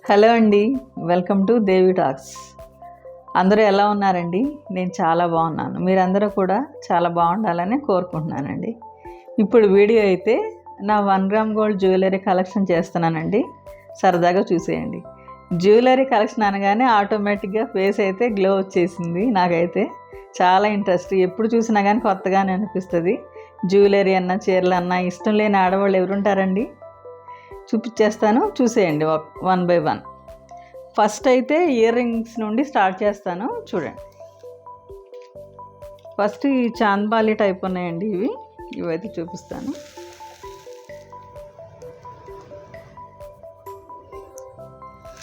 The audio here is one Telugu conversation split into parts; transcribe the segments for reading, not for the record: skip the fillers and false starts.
హలో అండి, వెల్కమ్ టు దేవి టాక్స్. అందరూ ఎలా ఉన్నారండి? నేను చాలా బాగున్నాను. మీరందరూ కూడా చాలా బాగుండాలని కోరుకుంటున్నానండి. ఇప్పుడు వీడియో అయితే నా 1 గ్రామ్ గోల్డ్ జ్యువెలరీ కలెక్షన్ చేస్తున్నానండి. సరదాగా చూసేయండి. జ్యువెలరీ కలెక్షన్ అనగానే ఆటోమేటిక్గా ఫేస్ అయితే గ్లో వచ్చేసింది. నాకైతే చాలా ఇంట్రెస్ట్. ఎప్పుడు చూసినా కానీ కొత్తగానే అనిపిస్తుంది. జ్యువెలరీ అన్నా చీరలు అన్నా ఇష్టం లేని ఆడవాళ్ళు ఎవరుంటారండి? చూపించేస్తాను, చూసేయండి వన్ బై వన్. ఫస్ట్ అయితే ఇయర్ రింగ్స్ నుండి స్టార్ట్ చేస్తాను, చూడండి. ఫస్ట్ ఈ చాంద్బాలి టైప్ ఉన్నాయండి, ఇవైతే చూపిస్తాను.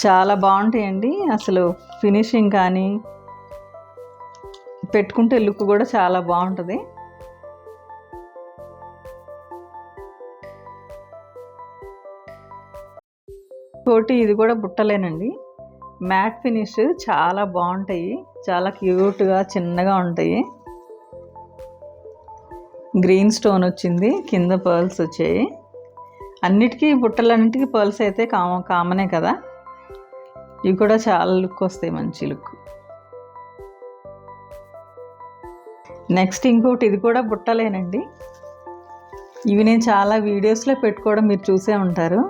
చాలా బాగుంటాయండి. అసలు ఫినిషింగ్ కానీ పెట్టుకుంటే లుక్ కూడా చాలా బాగుంటుంది. ఇంకోటి ఇది కూడా బుట్టలేనండి, మ్యాట్ ఫినిష్, చాలా బాగుంటాయి. చాలా క్యూట్గా చిన్నగా ఉంటాయి. గ్రీన్ స్టోన్ వచ్చింది, కింద పర్ల్స్ వచ్చాయి. అన్నిటికీ బుట్టలన్నిటికీ పర్ల్స్ అయితే కామనే కదా. ఇవి కూడా చాలా లుక్ వస్తాయి, మంచి లుక్. నెక్స్ట్ ఇంకోటి ఇది కూడా బుట్టలేనండి. ఇవి నేను చాలా వీడియోస్లో పెట్టుకోవడం మీరు చూసే ఉంటారు.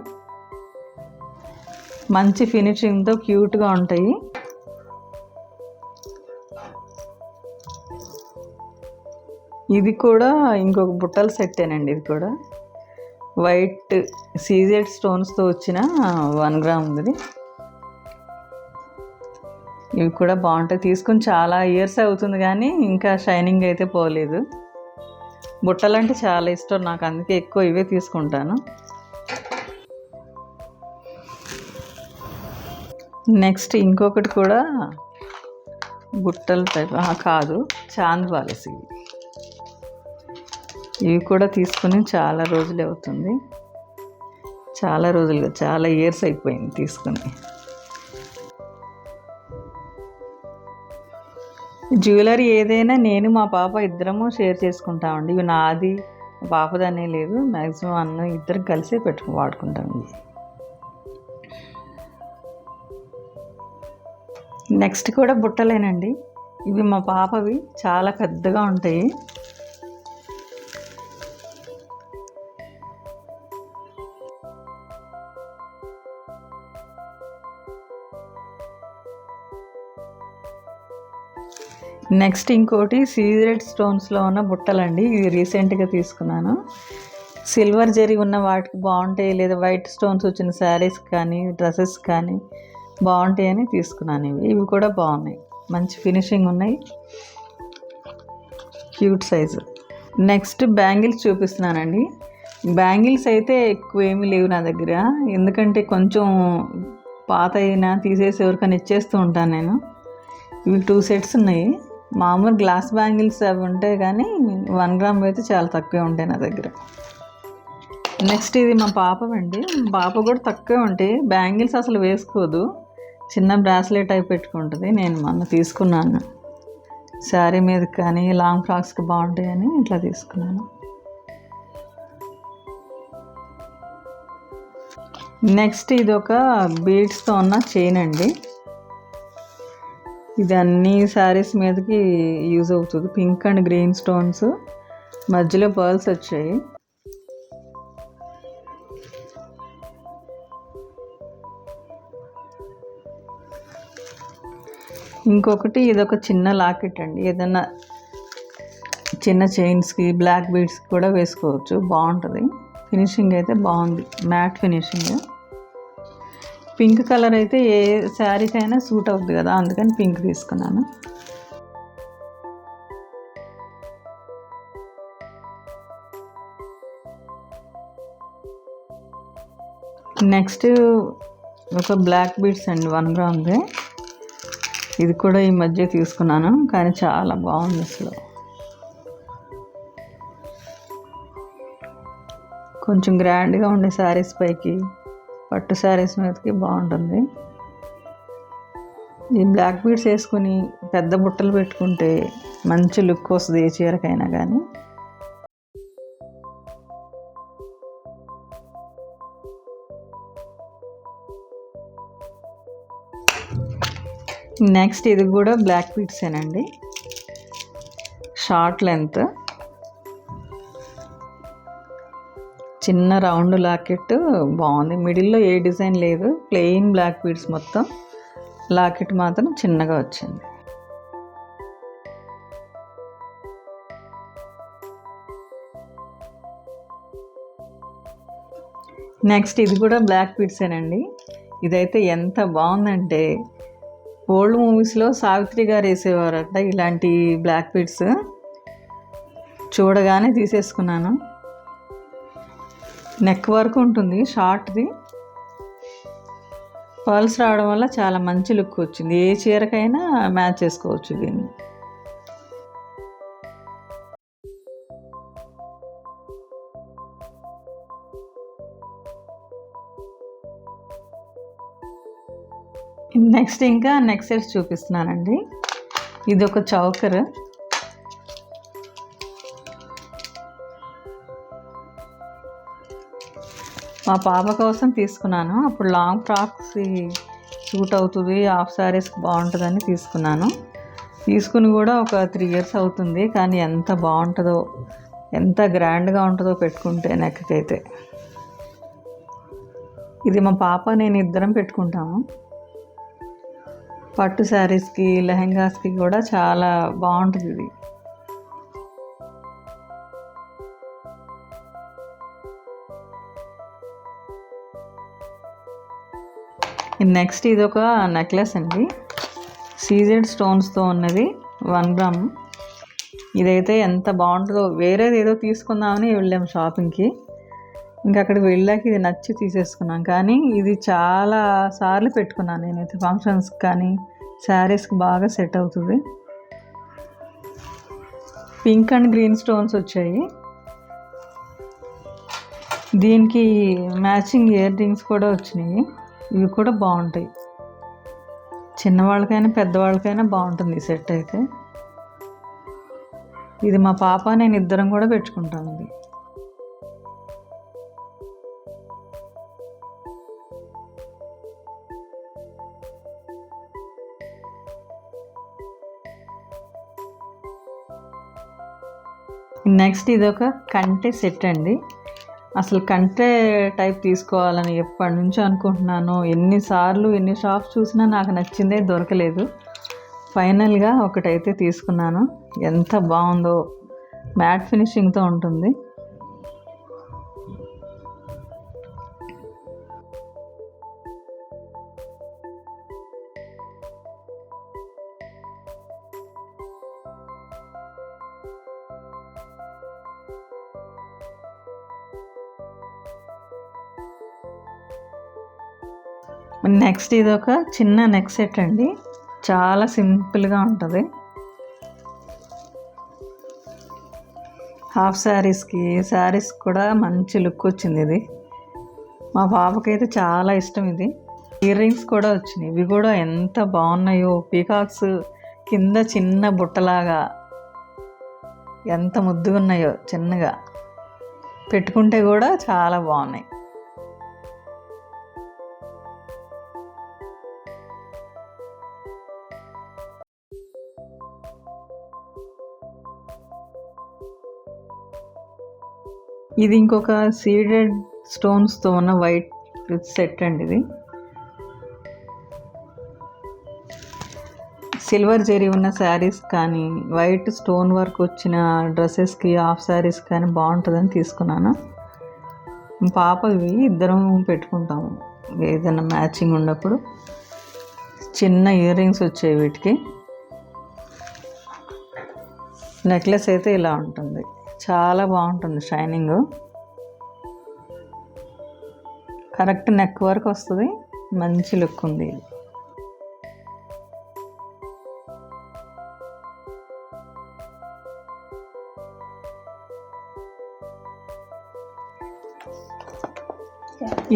మంచి ఫినిషింగ్తో క్యూట్గా ఉంటాయి. ఇది కూడా ఇంకొక బుట్టల సెట్టేనండి. ఇది కూడా వైట్ సీజెడ్ స్టోన్స్తో వచ్చిన 1 గ్రామ్ ఉంది. ఇవి కూడా బాగుంటాయి. తీసుకుని చాలా ఇయర్స్ అవుతుంది కానీ ఇంకా షైనింగ్ అయితే పోలేదు. బుట్టలంటే చాలా ఇష్టం నాకు, అందుకే ఎక్కువ ఇవే తీసుకుంటాను. నెక్స్ట్ ఇంకొకటి కూడా బుట్టల టైప్ కాదు, చాంద్బాలిస్. ఇవి కూడా తీసుకుని చాలా రోజులే అవుతుంది. చాలా ఇయర్స్ అయిపోయింది తీసుకుని. జ్యువెలరీ ఏదైనా నేను మా పాప ఇద్దరము షేర్ చేసుకుంటామండి. ఇవి నాది మా పాపదనే లేదు, మ్యాక్సిమం ఇద్దరం కలిసి వాడుకుంటామండి. నెక్స్ట్ కూడా బుట్టలేనండి. ఇవి మా పాపవి, చాలా పెద్దగా ఉంటాయి. నెక్స్ట్ ఇంకోటి సీజెడ్ స్టోన్స్లో ఉన్న బుట్టలండి. ఇది రీసెంట్గా తీసుకున్నాను. సిల్వర్ జరీ ఉన్న వాటికి బాగుంటాయి, లేదా వైట్ స్టోన్స్ వచ్చిన శారీస్ కానీ డ్రెస్సెస్ కానీ బాగుంటాయని తీసుకున్నాను. ఇవి కూడా బాగున్నాయి, మంచి ఫినిషింగ్ ఉన్నాయి, క్యూట్ సైజు. నెక్స్ట్ బ్యాంగిల్స్ చూపిస్తున్నానండి. బ్యాంగిల్స్ అయితే ఎక్కువ ఏమీ లేవు నా దగ్గర, ఎందుకంటే కొంచెం పాత అయినా తీసేసి ఎవరికైనా ఇచ్చేస్తూ ఉంటాను నేను. ఇవి 2 సెట్స్ ఉన్నాయి. మామూలు గ్లాస్ బ్యాంగిల్స్ అవి ఉంటాయి కానీ 1 గ్రామ్ అయితే చాలా తక్కువే ఉంటాయి నా దగ్గర. నెక్స్ట్ ఇది మా పాపవండి. పాప కూడా తక్కువే ఉంటాయి. బ్యాంగిల్స్ అసలు వేసుకోదు, చిన్న బ్రాస్లెట్ అయి పెట్టుకుంటుంది. నేను మొన్న తీసుకున్నాను, శారీ మీద కానీ లాంగ్ ఫ్రాక్స్కి బాగుంటాయని ఇట్లా తీసుకున్నాను. నెక్స్ట్ ఇది ఒక బీడ్స్తో ఉన్న చైన్ అండి. ఇది అన్ని శారీస్ మీదకి యూజ్ అవుతుంది. పింక్ అండ్ గ్రీన్ స్టోన్స్, మధ్యలో పర్ల్స్ వచ్చాయి. ఇంకొకటి ఇదొక చిన్న లాకెట్ అండి. ఏదైనా చిన్న చైన్స్కి బ్లాక్ బీడ్స్కి కూడా వేసుకోవచ్చు, బాగుంటుంది. ఫినిషింగ్ అయితే బాగుంది, మ్యాట్ ఫినిషింగ్. పింక్ కలర్ అయితే ఏ శారీకైనా సూట్ అవుతుంది కదా, అందుకని పింక్ తీసుకున్నాను. నెక్స్ట్ ఒక బ్లాక్ బీడ్స్ అండి, 1 గ్రామ్దే. ఇది కూడా ఈ మధ్య తీసుకున్నాను కానీ చాలా బాగుంది అసలు. కొంచెం గ్రాండ్గా ఉండే శారీస్ పైకి, పట్టు శారీస్ మీదకి బాగుంటుంది. ఈ బ్లాక్ బీడ్స్ వేసుకుని పెద్ద బుట్టలు పెట్టుకుంటే మంచి లుక్ వస్తుంది ఏ చీరకైనా కానీ. నెక్స్ట్ ఇది కూడా బ్లాక్ బీడ్సేనండి, షార్ట్ లెంత్, చిన్న రౌండ్ లాకెట్ బాగుంది. మిడిల్లో ఏ డిజైన్ లేదు, ప్లెయిన్ బ్లాక్ బీడ్స్ మొత్తం, లాకెట్ మాత్రం చిన్నగా వచ్చింది. నెక్స్ట్ ఇది కూడా బ్లాక్ బీడ్సేనండి. ఇదైతే ఎంత బాగుందంటే ఓల్డ్ మూవీస్లో సావిత్రి గారు వేసేవారట ఇలాంటి బ్లాక్ బీడ్స్. చూడగానే తీసేసుకున్నాను. నెక్ వరకు ఉంటుంది, షార్ట్ది. పర్ల్స్ రావడం వల్ల చాలా మంచి లుక్ వచ్చింది. ఏ చీరకైనా మ్యాచ్ చేసుకోవచ్చు దీన్ని. నెక్స్ట్ ఇంకా నెక్ సెట్స్ చూపిస్తున్నానండి. ఇది ఒక చౌకర్, మా పాప కోసం తీసుకున్నాను. అప్పుడు లాంగ్ ఫ్రాక్స్ సూట్ అవుతుంది, హాఫ్ శారీస్కి బాగుంటుందని తీసుకున్నాను. తీసుకుని కూడా ఒక 3 years అవుతుంది, కానీ ఎంత బాగుంటుందో, ఎంత గ్రాండ్గా ఉంటుందో పెట్టుకుంటే నెక్కి అయితే. ఇది మా పాప నేను ఇద్దరం పెట్టుకుంటాము. పట్టు శారీస్కి, లెహెంగాస్కి కూడా చాలా బాగుంటుంది ఇది. నెక్స్ట్ ఇది ఒక నెక్లెస్ అండి, సీజెడ్ స్టోన్స్తో ఉన్నది, 1 gram. ఇదైతే ఎంత బాగుంటుందో. వేరేది ఏదో తీసుకుందామని వెళ్ళాము షాపింగ్కి, ఇంకా అక్కడికి వెళ్ళాక ఇది నచ్చి తీసేసుకున్నాను. కానీ ఇది చాలా సార్లు పెట్టుకున్నాను నేనైతే, ఫంక్షన్స్కి కానీ శారీస్కి బాగా సెట్ అవుతుంది. పింక్ అండ్ గ్రీన్ స్టోన్స్ వచ్చాయి. దీనికి మ్యాచింగ్ ఇయర్ రింగ్స్ కూడా వచ్చినాయి. ఇవి కూడా బాగుంటాయి, చిన్నవాళ్ళకైనా పెద్దవాళ్ళకైనా బాగుంటుంది ఈ సెట్ అయితే. ఇది మా పాప నేను ఇద్దరం కూడా పెట్టుకుంటాం. ఇది నెక్స్ట్ ఇది ఒక కంటె సెట్ అండి. అసలు కంటె టైప్ తీసుకోవాలని ఎప్పటి నుంచో అనుకుంటున్నాను. ఎన్నిసార్లు ఎన్ని షాప్స్ చూసినా నాకు నచ్చిందే దొరకలేదు. ఫైనల్గా ఒకటైతే తీసుకున్నాను. ఎంత బాగుందో, మ్యాట్ ఫినిషింగ్తో ఉంటుంది. నెక్స్ట్ ఇది ఒక చిన్న నెక్ సెట్ అండి, చాలా సింపుల్గా ఉంటుంది. హాఫ్ శారీస్కి, శారీస్కి కూడా మంచి లుక్ వచ్చింది. ఇది మా పాపకైతే చాలా ఇష్టం. ఇది ఇయర్ రింగ్స్ కూడా వచ్చినాయి. ఇవి కూడా ఎంత బాగున్నాయో, పీకాక్స్ కింద చిన్న బుట్టలాగా ఎంత ముద్దుగా ఉన్నాయో. చిన్నగా పెట్టుకుంటే కూడా చాలా బాగున్నాయి. ఇది ఇంకొక సీడెడ్ స్టోన్స్తో ఉన్న వైట్ సెట్ అండి. ఇది సిల్వర్ జరీ ఉన్న శారీస్ కానీ, వైట్ స్టోన్ వర్క్ వచ్చిన డ్రెస్సెస్కి, హాఫ్ శారీస్ కానీ బాగుంటుందని తీసుకున్నాను. పాపవి ఇద్దరం పెట్టుకుంటాము ఏదైనా మ్యాచింగ్ ఉన్నప్పుడు. చిన్న ఇయర్ రింగ్స్ వచ్చాయి వీటికి. నెక్లెస్ అయితే ఇలా ఉంటుంది, చాలా బాగుంటుంది, షైనింగ్. కరెక్ట్ నెక్ వరకు వస్తుంది, మంచి లుక్ ఉంది.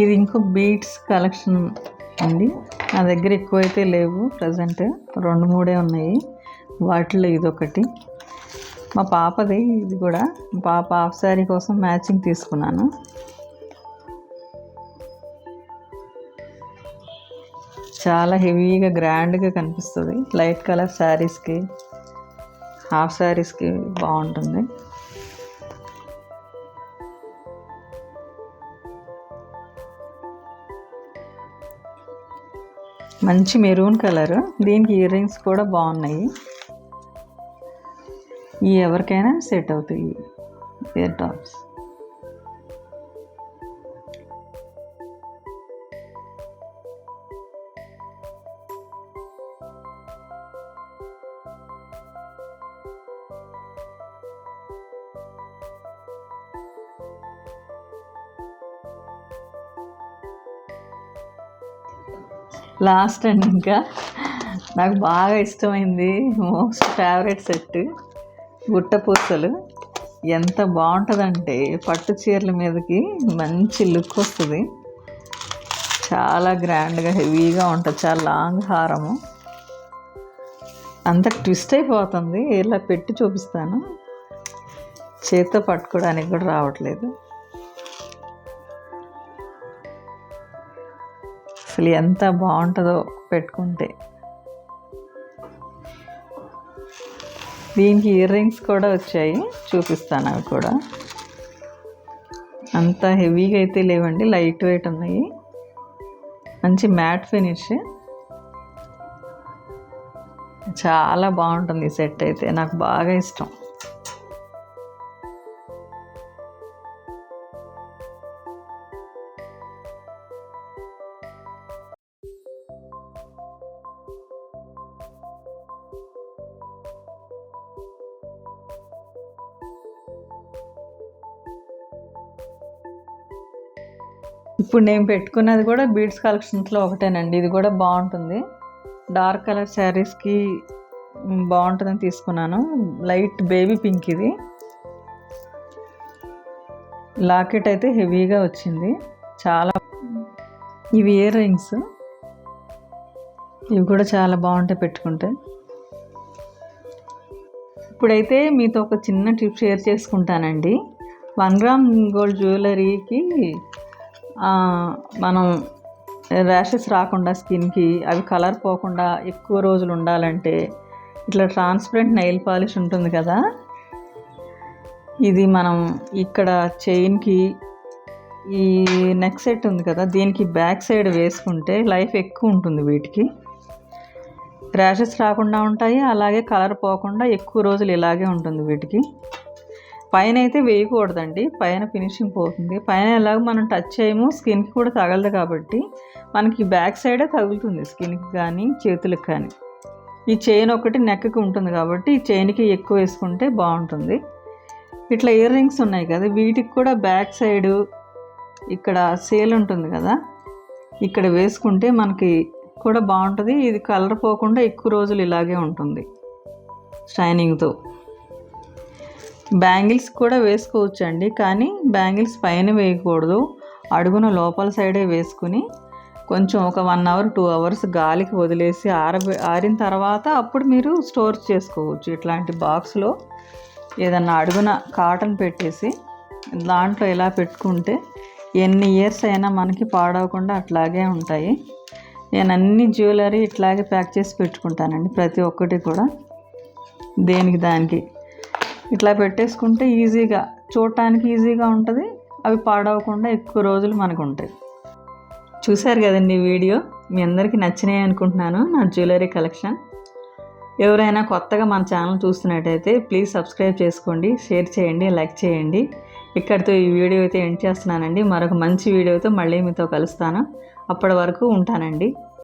ఇది ఇంకో బీడ్స్ కలెక్షన్ అండి. నా దగ్గర ఎక్కువైతే లేవు ప్రజెంట్, 2-3 ఉన్నాయి. వాటిలో ఇదొకటి మా పాపది. ఇది కూడా పాప హాఫ్ శారీ కోసం మ్యాచింగ్ తీసుకున్నాను. చాలా హెవీగా గ్రాండ్గా కనిపిస్తుంది. లైట్ కలర్ శారీస్కి, హాఫ్ శారీస్కి బాగుంటుంది. మంచి మెరూన్ కలర్, దీనికి ఇయర్ రింగ్స్ కూడా బాగున్నాయి. ఎవరికైనా సెట్ అవుతాయి ఇయర్ టాప్స్. లాస్ట్ అండ్ ఇంకా నాకు బాగా ఇష్టమైంది, మోస్ట్ ఫేవరెట్ సెట్ గుట్ట పూసలు. ఎంత బాగుంటుందంటే పట్టు చీరల మీదకి మంచి లుక్ వస్తుంది. చాలా గ్రాండ్గా హెవీగా ఉంటుంది. చాలా లాంగ్ హారము, అంత ట్విస్ట్ అయిపోతుంది. ఇలా పెట్టి చూపిస్తాను, చేత్తో పట్టుకోవడానికి కూడా రావట్లేదు. అసలు ఎంత బాగుంటుందో పెట్టుకుంటే. దీనికి ఇయర్ రింగ్స్ కూడా వచ్చాయి, చూపిస్తాను అవి కూడా. అంత హెవీగా అయితే లేవండి, లైట్ వెయిట్ ఉన్నాయి. మంచి మ్యాట్ ఫినిష్, చాలా బాగుంటుంది ఈ సెట్ అయితే, నాకు బాగా ఇష్టం. ఇప్పుడు నేను పెట్టుకున్నది కూడా బీడ్స్ కలెక్షన్స్లో ఒకటేనండి. ఇది కూడా బాగుంటుంది, డార్క్ కలర్ శారీస్కి బాగుంటుందని తీసుకున్నాను. లైట్ బేబీ పింక్ ఇది. లాకెట్ అయితే హెవీగా వచ్చింది చాలా. ఇవి ఇయర్ రింగ్స్, ఇవి కూడా చాలా బాగుంటాయి పెట్టుకుంటే. ఇప్పుడైతే మీతో ఒక చిన్న టిప్ షేర్ చేసుకుంటానండి. 1 గ్రామ్ గోల్డ్ జ్యువెలరీకి మనం ర్యాషెస్ రాకుండా స్కిన్కి, అవి కలర్ పోకుండా ఎక్కువ రోజులు ఉండాలంటే ఇట్లా ట్రాన్స్పరెంట్ నెయిల్ పాలిష్ ఉంటుంది కదా, ఇది మనం ఇక్కడ చైన్కి, ఈ నెక్ సెట్ ఉంది కదా, దీనికి బ్యాక్ సైడ్ వేసుకుంటే లైఫ్ ఎక్కువ ఉంటుంది. వీటికి ర్యాషెస్ రాకుండా ఉంటాయి, అలాగే కలర్ పోకుండా ఎక్కువ రోజులు ఇలాగే ఉంటుంది. వీటికి పైన అయితే వేయకూడదండి, పైన ఫినిషింగ్ పోతుంది. పైన ఎలాగో మనం టచ్ చేయము, స్కిన్కి కూడా తగలదు కాబట్టి మనకి బ్యాక్ సైడే తగులుతుంది, స్కిన్కి కానీ చేతులకు కానీ. ఈ చైన్ ఒకటి నెక్కి ఉంటుంది కాబట్టి ఈ చైన్కి ఎక్కువ వేసుకుంటే బాగుంటుంది. ఇట్లా ఇయర్ రింగ్స్ ఉన్నాయి కదా, వీటికి కూడా బ్యాక్ సైడు ఇక్కడ సేల్ ఉంటుంది కదా, ఇక్కడ వేసుకుంటే మనకి కూడా బాగుంటుంది. ఇది కలర్ పోకుండా ఎక్కువ రోజులు ఇలాగే ఉంటుంది షైనింగ్తో. బ్యాంగిల్స్ కూడా వేసుకోవచ్చు అండి, కానీ బ్యాంగిల్స్ పైన వేయకూడదు, అడుగున లోపల సైడే వేసుకుని కొంచెం ఒక 1 అవర్ 2 అవర్స్ గాలికి వదిలేసి ఆరిన తర్వాత అప్పుడు మీరు స్టోర్ చేసుకోవచ్చు. ఇట్లాంటి బాక్స్లో ఏదన్నా అడుగున కాటన్ పెట్టేసి దాంట్లో ఇలా పెట్టుకుంటే ఎన్ని ఇయర్స్ అయినా మనకి పాడవకుండా అట్లాగే ఉంటాయి. నేను అన్ని జ్యువెలరీ ఇట్లాగే ప్యాక్ చేసి పెట్టుకుంటానండి, ప్రతి ఒక్కటి కూడా దేనికి దానికి ఇట్లా పెట్టేసుకుంటే ఈజీగా, చూడటానికి ఈజీగా ఉంటుంది, అవి పాడవకుండా ఎక్కువ రోజులు మనకు ఉంటాయి. చూశారు కదండి వీడియో, మీ అందరికీ నచ్చినాయి అనుకుంటున్నాను నా జ్యువెలరీ కలెక్షన్. ఎవరైనా కొత్తగా మన ఛానల్ చూస్తున్నట్టయితే ప్లీజ్ సబ్స్క్రైబ్ చేసుకోండి, షేర్ చేయండి, లైక్ చేయండి. ఇక్కడితో ఈ వీడియో అయితే ఎండ్ చేస్తున్నానండి. మరొక మంచి వీడియోతో మళ్ళీ మీతో కలుస్తాను. అప్పటి వరకు ఉంటానండి.